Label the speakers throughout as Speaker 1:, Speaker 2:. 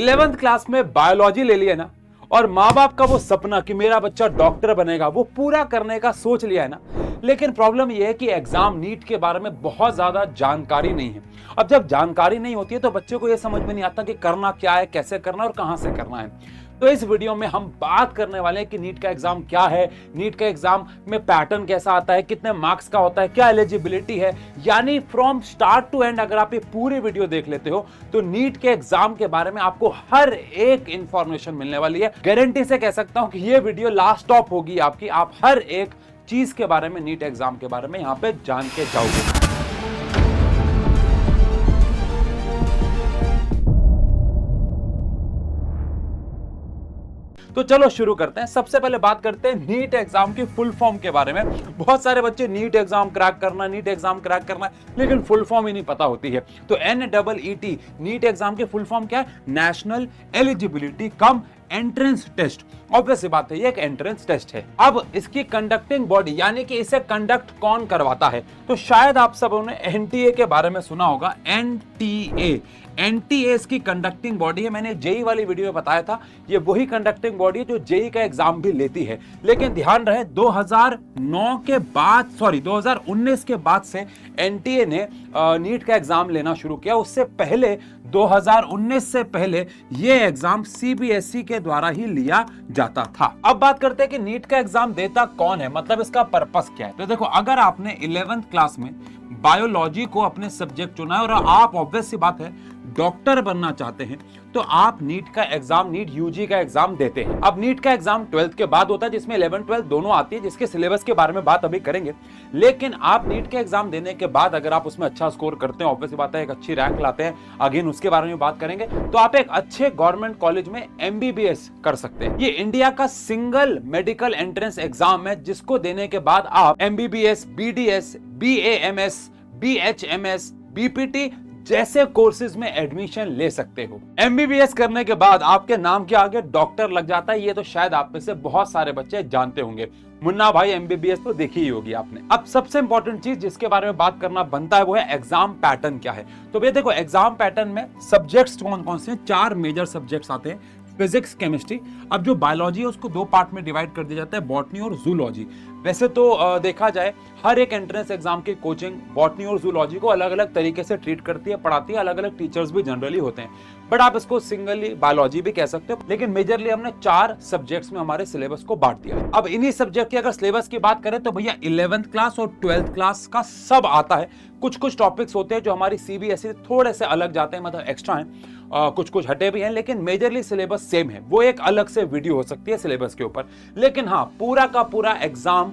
Speaker 1: 11th class में biology ले लिया ना और माँ बाप का वो सपना कि मेरा बच्चा डॉक्टर बनेगा वो पूरा करने का सोच लिया है ना, लेकिन प्रॉब्लम ये है कि एग्जाम नीट के बारे में बहुत ज्यादा जानकारी नहीं है। अब जब जानकारी नहीं होती है तो बच्चे को ये समझ में नहीं आता कि करना क्या है, कैसे करना और कहां से करना है। तो इस वीडियो में हम बात करने वाले हैं कि नीट का एग्जाम क्या है, नीट का एग्जाम में पैटर्न कैसा आता है, कितने मार्क्स का होता है, क्या एलिजिबिलिटी है, यानी फ्रॉम स्टार्ट टू एंड अगर आप ये पूरी वीडियो देख लेते हो तो नीट के एग्जाम के बारे में आपको हर एक इंफॉर्मेशन मिलने वाली है। गारंटी से कह सकता हूं कि ये वीडियो लास्ट स्टॉप होगी आपकी, आप हर एक चीज के बारे में, नीट एग्जाम के बारे में यहां पे जान के जाओगे। तो चलो शुरू करते हैं। सबसे पहले बात करते हैं नीट एग्जाम की फुल फॉर्म के बारे में। बहुत सारे बच्चे नीट एग्जाम क्रैक करना, लेकिन फुल फॉर्म ही नहीं पता होती है। तो NEET नीट एग्जाम की फुल फॉर्म क्या है? National eligibility cum entrance test. Obvious बात है, ये एक एंट्रेंस टेस्ट है। अब इसकी कंडक्टिंग बॉडी यानी कि इसे कंडक्ट कौन करवाता है, तो शायद आप सबों ने NTA के बारे में सुना होगा। NTA इसकी कंडक्टिंग बॉडी है। मैंने जेई वाली वीडियो में बताया था, ये वही कंडक्टिंग बॉडी है जो जेई का एग्जाम भी लेती है। लेकिन ध्यान रहे 2019 के बाद से NTA ने नीट का एग्जाम लेना शुरू किया। उससे पहले 2019 से पहले ये एग्जाम CBSE के द्वारा ही लिया जाता था। अब बात करते हैं कि नीट का एग्जाम देता कौन है, मतलब इसका पर्पस क्या है। तो देखो, अगर आपने 11th क्लास में बायोलॉजी को अपने सब्जेक्ट चुना है और आप ऑब्वियस सी बात है डॉक्टर बनना चाहते हैं, तो आप नीट का एग्जाम, नीट यूजी का एग्जाम देते हैं। अब नीट का एग्जाम 12th के बाद होता है, जिसमें 11 12 दोनों आती है, जिसके सिलेबस के बारे में बात अभी करेंगे। लेकिन आप नीट के एग्जाम देने के बाद अगर आप उसमें अच्छा स्कोर करते हैं, ऑब्वियस बात है एक अच्छी रैंक लाते हैं, अगेन उसके बारे में बात करेंगे, तो आप एक अच्छे गवर्नमेंट कॉलेज में MBBS कर सकते हैं। ये इंडिया का सिंगल मेडिकल एंट्रेंस एग्जाम है, जिसको देने के बाद आप MBBS, BDS, BAMS, BHMS, BPT जैसे कोर्सेज में एडमिशन ले सकते हो। MBBS करने के बाद आपके नाम के आगे डॉक्टर लग जाता है। ये तो शायद आप में से बहुत सारे बच्चे जानते होंगे। मुन्ना भाई MBBS तो देखी ही होगी आपने। अब सबसे इंपॉर्टेंट चीज जिसके बारे में बात करना बनता है वो है एग्जाम पैटर्न क्या है। तो भैया देखो, एग्जाम पैटर्न में सब्जेक्ट्स कौन कौन से हैं? 4 मेजर सब्जेक्ट्स आते हैं, फिजिक्स, केमिस्ट्री। अब जो बायोलॉजी है उसको 2 पार्ट में डिवाइड कर दिया जाता है, बॉटनी और जूलॉजी। वैसे तो देखा जाए हर एक एंट्रेंस एग्जाम की कोचिंग बॉटनी और जूलॉजी को अलग अलग तरीके से ट्रीट करती है, पढ़ाती है, अलग अलग टीचर्स भी जनरली होते हैं, बट आप इसको सिंगली बायोलॉजी भी कह सकते हो। लेकिन मेजरली हमने 4 सब्जेक्ट्स में हमारे सिलेबस को बांट दिया है। अब इन्हीं सब्जेक्ट की अगर सिलेबस की बात करें तो भैया 11th क्लास और 12th क्लास का सब आता है। कुछ टॉपिक्स होते हैं जो हमारी CBSE थोड़े से अलग जाते हैं, मतलब एक्स्ट्रा हैं, कुछ हटे भी हैं, लेकिन मेजरली सिलेबस सेम है। वो एक अलग से वीडियो हो सकती है सिलेबस के ऊपर। लेकिन हाँ, पूरा का पूरा एग्जाम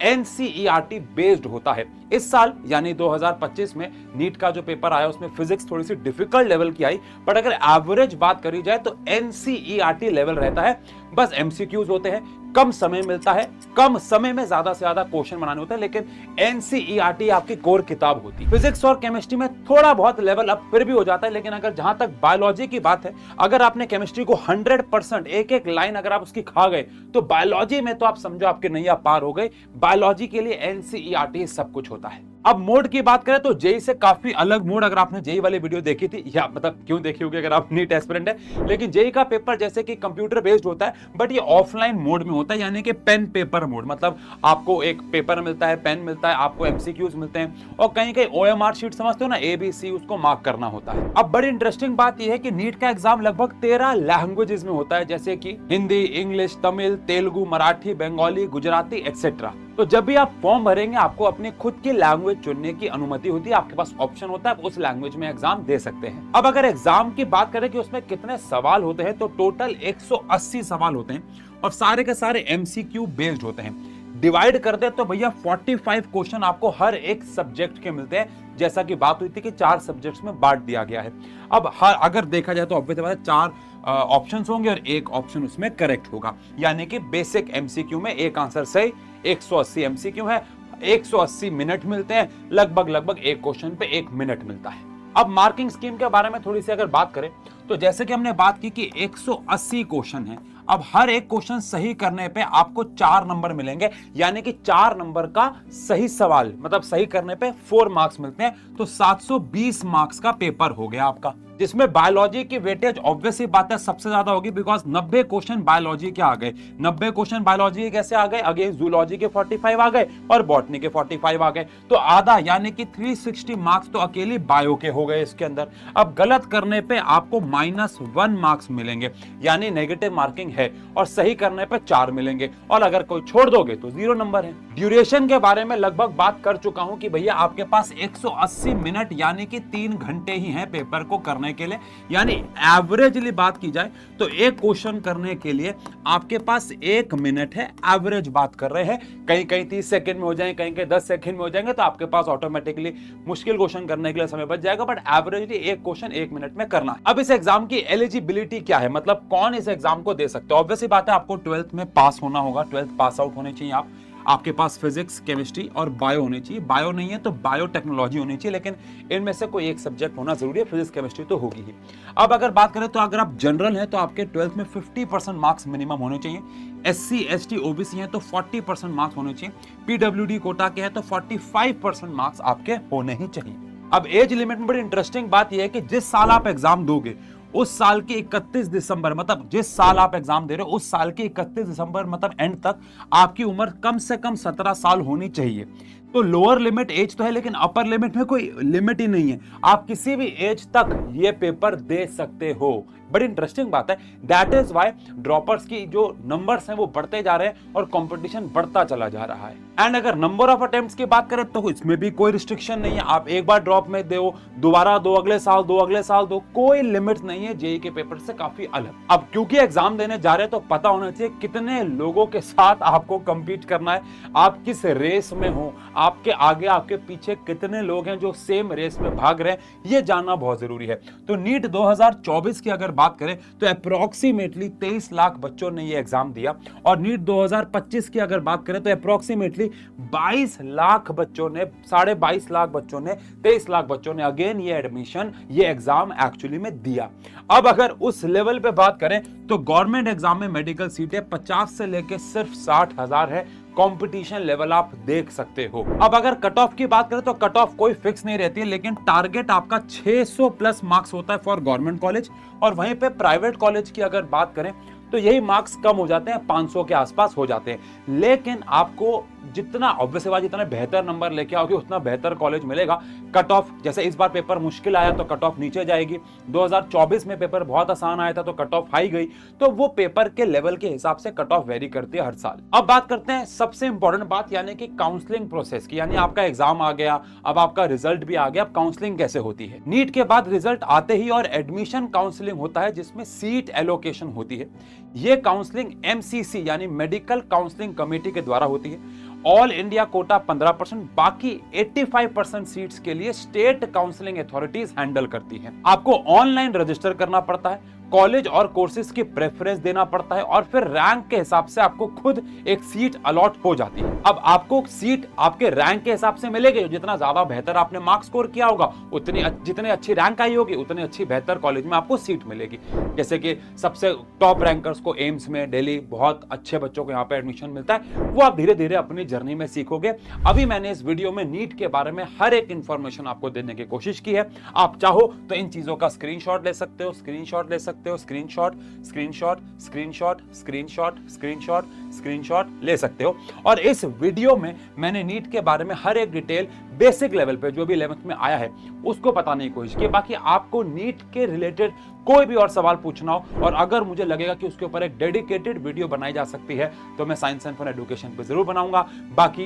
Speaker 1: NCERT बेस्ड होता है। इस साल यानी 2025 में नीट का जो पेपर आया उसमें फिजिक्स थोड़ी सी डिफिकल्ट लेवल की आई, बट अगर एवरेज बात करी जाए तो NCERT लेवल रहता है। बस MCQs होते हैं, कम समय मिलता है, कम समय में ज्यादा से ज्यादा क्वेश्चन बनाने होते हैं, लेकिन NCERT आपकी कोर किताब होती है। फिजिक्स और केमिस्ट्री में थोड़ा बहुत लेवल अप फिर भी हो जाता है, लेकिन अगर जहां तक बायोलॉजी की बात है, अगर आपने केमिस्ट्री को 100% एक एक लाइन अगर आप उसकी खा गए तो बायोलॉजी में तो आप समझो आपके नैया पार हो गई। बायोलॉजी के लिए NCERT सब कुछ होता है। अब मोड की बात करें तो जेई से काफी अलग मोड, अगर आपने जेई वाली वीडियो देखी थी, या मतलब क्यों देखी होगी अगर आप नीट एस्पिरेंट है, लेकिन जेई का पेपर जैसे कि कंप्यूटर बेस्ड होता है, बट ये ऑफलाइन मोड में होता है, यानी कि पेन पेपर मोड। मतलब आपको एक पेपर मिलता है, पेन मिलता है, आपको MCQs मिलते हैं, और कहीं कहीं OMR शीट समझते हो ना, ABC, उसको मार्क करना होता है। अब बड़ी इंटरेस्टिंग बात यह है कि नीट का एग्जाम लगभग 13 लैंग्वेजेस में होता है, जैसे कि हिंदी, इंग्लिश, तमिल, तेलुगु, मराठी, बंगाली, गुजराती एक्सेट्रा। तो जब भी आप फॉर्म भरेंगे आपको अपनी खुद की लैंग्वेज चुनने की अनुमति होती है, आपके पास ऑप्शन होता है, आप उस लैंग्वेज में एग्जाम दे सकते हैं। अब अगर एग्जाम की बात करें कि उसमें कितने सवाल होते हैं, तो टोटल 180 सवाल होते हैं और सारे के सारे MCQ बेस्ड होते हैं। डिवाइड कर दे तो भैया 45 क्वेश्चन आपको हर एक सब्जेक्ट के मिलते हैं, जैसा कि बात हुई थी कि 4 सब्जेक्ट्स में बांट दिया गया है। अब अगर देखा जाए तो ऑब्वियसली बात है 4 ऑप्शंस होंगे और एक ऑप्शन उसमें करेक्ट होगा, यानी कि बेसिक MCQ में एक आंसर सही। 180 MCQ है, 180 मिनट मिलते हैं, लगभग एक क्वेश्चन पे 1 मिनट मिलता है। अब मार्किंग स्कीम के बारे में थोड़ी सी अगर बात करें तो जैसे कि हमने बात की कि 180 क्वेश्चन है, अब हर एक क्वेश्चन सही करने पे आपको 4 नंबर मिलेंगे, यानी कि 4 नंबर का सही सवाल मतलब सही करने पे 4 मार्क्स मिलते हैं, तो 720 मार्क्स का पेपर हो गया आपका। जिसमें बायोलॉजी की वेटेज ऑब्वियसली बात है सबसे ज्यादा होगी, बिकॉज 90 क्वेश्चन बायोलॉजी के आ गए। 90 क्वेश्चन बायोलॉजी के कैसे आ गए? अगेन जूलॉजी के 45 आ गए और बॉटनी के 45 आ गए, तो आधा यानी कि 360 मार्क्स तो अकेली बायो के हो गए इसके अंदर। अब गलत करने पे आपको -1 मार्क्स मिलेंगे, यानी नेगेटिव मार्किंग है, और सही करने पे 4 मिलेंगे, और अगर कोई छोड़ दोगे तो 0 नंबर है। ड्यूरेशन के बारे में लगभग बात कर चुका हूं कि भैया आपके पास 180 मिनट यानी कि 3 घंटे ही हैं पेपर को करने के लिए, यानी एवरेजली बात की जाए तो एक क्वेश्चन करने के लिए आपके पास 1 मिनट है, एवरेज बात कर रहे हैं। कहीं कहीं 30 सेकंड में हो जाएंगे, कहीं कहीं 10 सेकंड में हो जाएंगे, तो आपके पास ऑटोमेटिकली मुश्किल क्वेश्चन करने के लिए समय बच जाएगा, बट एवरेजली एक क्वेश्चन 1 मिनट में करना है। अब इस एग्जाम की एलिजिबिलिटी क्या है, मतलब कौन इस एग्जाम को दे सकते हो? ऑब्वियसली बात है आपको 12th में पास होना होगा, 12th पास आउट होने चाहिए आप, आपके पास फिजिक्स, केमिस्ट्री और बायो होनी चाहिए। बायो नहीं है तो बायोटेक्नोलॉजी होनी चाहिए, लेकिन इनमें से कोई एक सब्जेक्ट होना जरूरी है, फिजिक्स केमिस्ट्री तो होगी ही। अब अगर बात करें तो अगर आप जनरल हैं तो आपके 12th में 50% मार्क्स मिनिमम होने चाहिए। SC, ST, OBC हैं तो 40% मार्क्स होने चाहिए। PWD कोटा के हैं तो 45% मार्क्स आपके होने ही चाहिए। अब एज लिमिट में बड़ी इंटरेस्टिंग बात यह है कि जिस साल आप एग्जाम दोगे उस साल के 31 दिसंबर, मतलब जिस साल आप एग्जाम दे रहे हो उस साल के 31 दिसंबर मतलब एंड तक आपकी उम्र कम से कम 17 साल होनी चाहिए। तो लोअर लिमिट एज तो है, लेकिन अपर लिमिट में कोई लिमिट ही नहीं है, आप किसी भी एज तक ये पेपर दे सकते हो। बड़ी इंटरेस्टिंग बात है, दैट इज व्हाई ड्रॉपर्स की जो नंबर्स हैं वो बढ़ते जा रहे हैं और कंपटीशन बढ़ता चला जा रहा है। एंड अगर नंबर ऑफ अटेम्प्ट्स की बात करें तो इसमें भी कोई रिस्ट्रिक्शन नहीं है, आप एक बार ड्रॉप में दो, दोबारा दो, अगले साल दो, अगले साल दो, कोई लिमिट नहीं है। जेईई के पेपर से काफी अलग। अब क्योंकि एग्जाम देने जा रहे हैं तो पता होना चाहिए कितने लोगों के साथ आपको कंपीट करना है, आप किस रेस में हो, आपके आगे आपके पीछे कितने लोग हैं जो सेम रेस में भाग रहे हैं, ये जानना बहुत जरूरी है। तो नीट 2024 की अगर बात करें तो अप्रोक्सीमेटली 23 लाख बच्चों ने ये एग्जाम दिया, और नीट 2025 की अगर बात करें तो अप्रोक्सीमेटली 22 लाख बच्चों ने, 22.5 लाख बच्चों ने, 23 लाख बच्चों ने अगेन ये एडमिशन, ये एग्जाम एक्चुअली में दिया। अब अगर उस लेवल पे बात करें तो गवर्नमेंट एग्जाम में मेडिकल सीटें 50 से लेके सिर्फ 60,000 है। कंपटीशन लेवल आप देख सकते हो। अब अगर कट ऑफ की बात करें तो कट ऑफ कोई फिक्स नहीं रहती है, लेकिन टारगेट आपका 600 प्लस मार्क्स होता है फॉर गवर्नमेंट कॉलेज, और वहीं पे प्राइवेट कॉलेज की अगर बात करें तो यही मार्क्स कम हो जाते हैं, 500 के आसपास हो जाते हैं। लेकिन आपको जितना ऑब्वियसली बात, जितना बेहतर नंबर लेके आओगे उतना बेहतर कॉलेज मिलेगा। कट ऑफ जैसे इस बार पेपर मुश्किल आया तो कट ऑफ नीचे जाएगी, 2024 में पेपर बहुत आसान आया था तो कट ऑफ हाई गई, तो वो पेपर के लेवल के हिसाब से कट ऑफ वेरी करती है हर साल। अब बात करते हैं सबसे इंपॉर्टेंट बात, यानी कि काउंसलिंग प्रोसेस की, यानी आपका एग्जाम आ गया, अब आपका रिजल्ट भी आ गया, अब काउंसलिंग कैसे होती है। नीट के बाद रिजल्ट आते ही और एडमिशन काउंसलिंग होता है, जिसमें सीट एलोकेशन होती है। ये काउंसलिंग MCC यानी मेडिकल काउंसलिंग कमेटी के द्वारा होती है। ऑल इंडिया कोटा 15%, बाकी 85% सीट्स के लिए स्टेट काउंसलिंग अथॉरिटीज हैंडल करती हैं। आपको ऑनलाइन रजिस्टर करना पड़ता है, कॉलेज और कोर्सेज की प्रेफरेंस देना पड़ता है, और फिर रैंक के हिसाब से आपको खुद एक सीट अलॉट हो जाती है। अब आपको सीट आपके रैंक के हिसाब से मिलेगी, जितना ज्यादा बेहतर आपने मार्क्स स्कोर किया होगा उतनी जितनी अच्छी रैंक आई होगी उतनी अच्छी बेहतर कॉलेज में आपको सीट मिलेगी। जैसे कि सबसे टॉप रैंकर्स को एम्स में दिल्ली बहुत अच्छे बच्चों को यहाँ पे एडमिशन मिलता है, वो आप धीरे धीरे अपनी जर्नी में सीखोगे। अभी मैंने इस वीडियो में नीट के बारे में हर एक इंफॉर्मेशन आपको देने की कोशिश की है। आप चाहो तो इन चीजों का स्क्रीनशॉट ले सकते हो, स्क्रीनशॉट ले सकते हो, screenshot, screenshot, screenshot, screenshot, screenshot, screenshot ले सकते हो। और इस वीडियो में मैंने नीट के बारे में हर एक डिटेल बेसिक लेवल पे जो भी 11th में आया है उसको बताने की कोशिश की। बाकी आपको नीट के रिलेटेड कोई भी और सवाल पूछना हो, और अगर मुझे लगेगा कि उसके ऊपर एक डेडिकेटेड वीडियो बनाई जा सकती है तो मैं साइंस एंड फन एजुकेशन पे जरूर बनाऊंगा। बाकी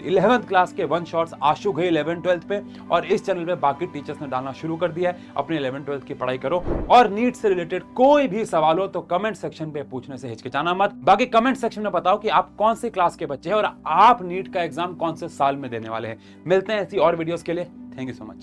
Speaker 1: 11th क्लास के 1 शॉट्स आ चुके 11th 12th पे, और इस चैनल पे बाकी टीचर्स ने डालना शुरू कर दिया है। अपने 11th 12th की पढ़ाई करो, और नीट से रिलेटेड कोई भी सवाल हो तो कमेंट सेक्शन पे पूछने से हिचकिचाना मत। बाकी कमेंट सेक्शन में बताओ कि आप कौन सी क्लास के बच्चे हैं और आप नीट का एग्जाम कौन से साल में देने वाले हैं। मिलते हैं ऐसी और वीडियोस के लिए। Thank you so much.